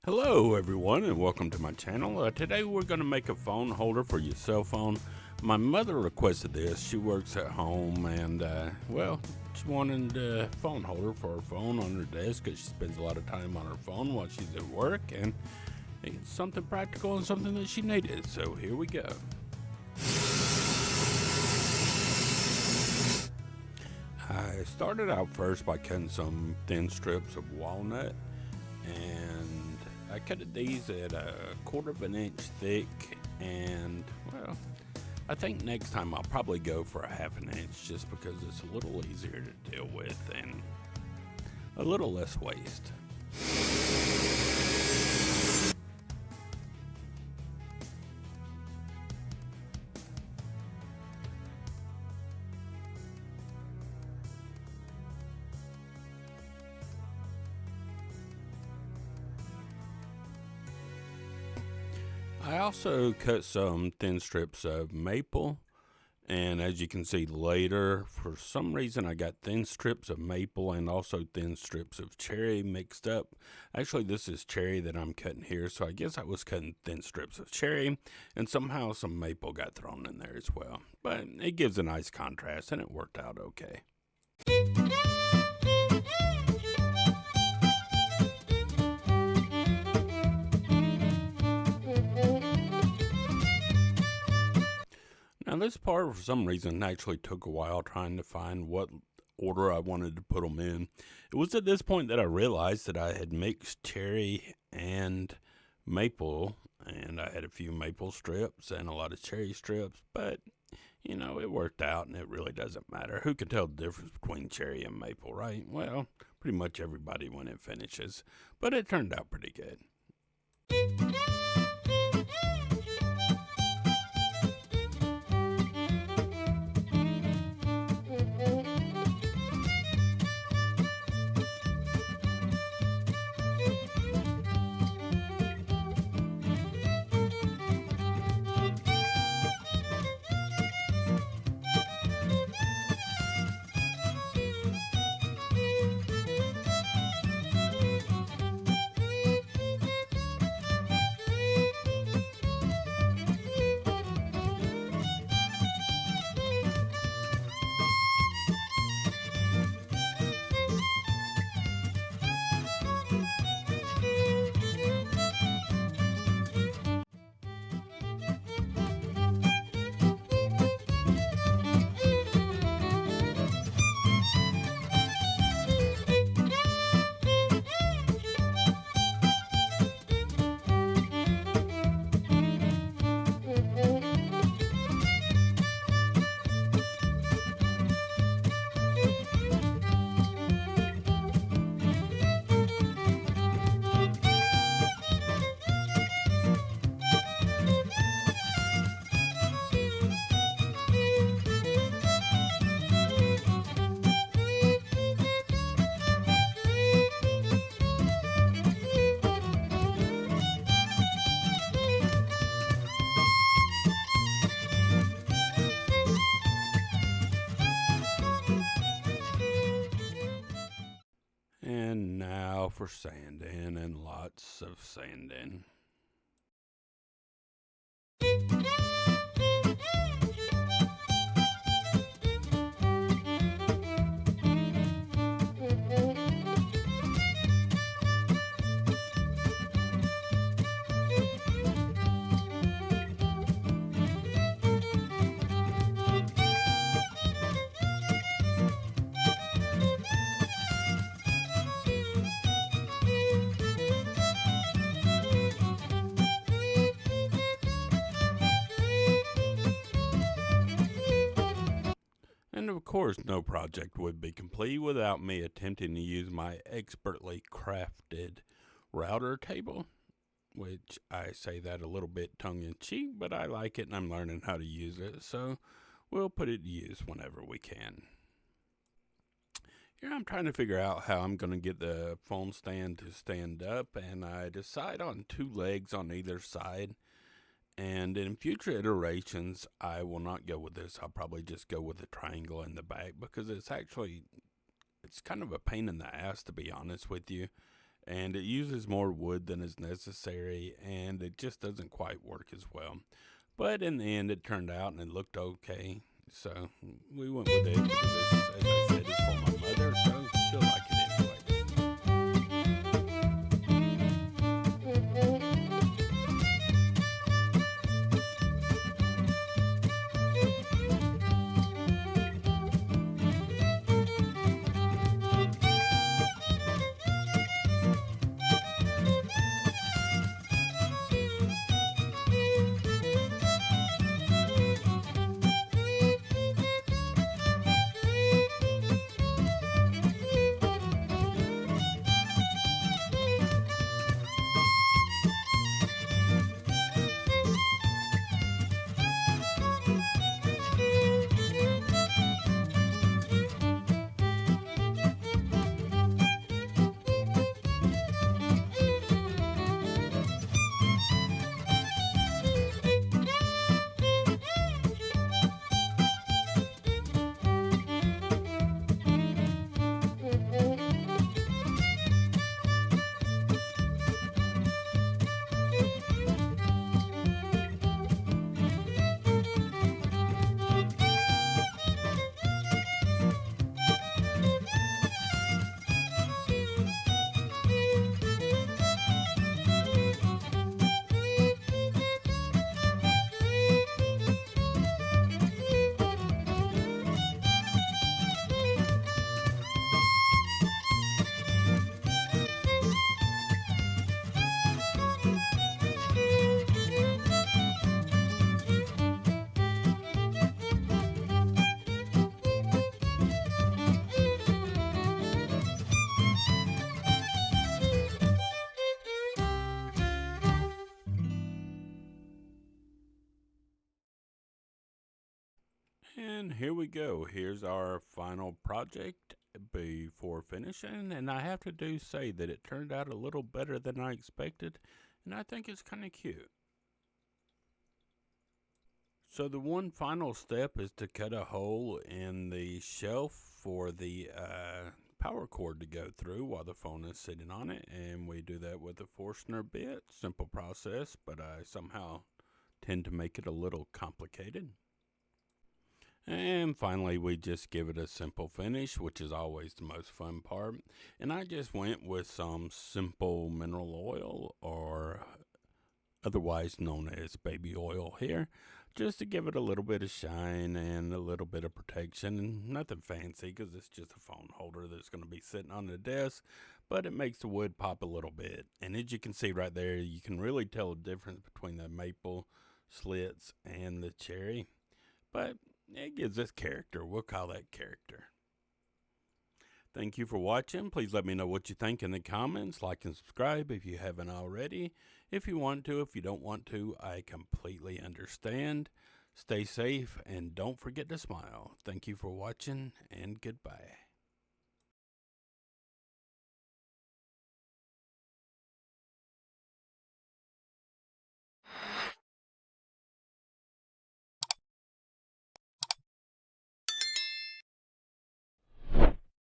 Hello everyone and welcome to my channel. Today we're going to make a phone holder for your cell phone. My mother requested this. She works at home and she wanted a phone holder for her phone on her desk because she spends a lot of time on her phone while she's at work, and it's something practical and something that she needed. So here we go. I started out first by cutting some thin strips of walnut, and I cut these at a 1/4 inch thick, and well, I think next time I'll probably go for a 1/2 inch just because it's a little easier to deal with and a little less waste. I also cut some thin strips of maple, and as you can see later, for some reason I got thin strips of maple and also thin strips of cherry mixed up. Actually, this is cherry that I'm cutting here, so I guess I was cutting thin strips of cherry, and somehow some maple got thrown in there as well. But it gives a nice contrast, and it worked out okay. Now this part, for some reason, actually took a while trying to find what order I wanted to put them in. It was at this point that I realized that I had mixed cherry and maple, and I had a few maple strips and a lot of cherry strips, but you know, it worked out and it really doesn't matter. Who can tell the difference between cherry and maple, right? Well, pretty much everybody when it finishes, but it turned out pretty good. And now for sanding, and lots of sanding. And of course, no project would be complete without me attempting to use my expertly crafted router table, which I say that a little bit tongue-in-cheek, but I like it and I'm learning how to use it, so we'll put it to use whenever we can. Here I'm trying to figure out how I'm going to get the phone stand to stand up, and I decide on 2 legs on either side. And in future iterations, I will not go with this. I'll probably just go with the triangle in the back because it's kind of a pain in the ass, to be honest with you. and it uses more wood than is necessary, and it just doesn't quite work as well. But in the end, it turned out and it looked okay. So we went with it because, as I said, it's for my mother, so she'll like it anyway. And here we go. Here's our final project before finishing. And I have to do say that it turned out a little better than I expected. And I think it's kind of cute. So the one final step is to cut a hole in the shelf for the power cord to go through while the phone is sitting on it. And we do that with a Forstner bit. Simple process, but I somehow tend to make it a little complicated. And finally, we just give it a simple finish, which is always the most fun part. And I just went with some simple mineral oil, or otherwise known as baby oil here, just to give it a little bit of shine and a little bit of protection. And nothing fancy because it's just a phone holder that's going to be sitting on the desk, but it makes the wood pop a little bit. And as you can see right there, you can really tell the difference between the maple slits and the cherry. But it gives us character. We'll call that character. Thank you for watching. Please let me know what you think in the comments. Like and subscribe if you haven't already. If you want to, if you don't want to, I completely understand. Stay safe and don't forget to smile. Thank you for watching and goodbye.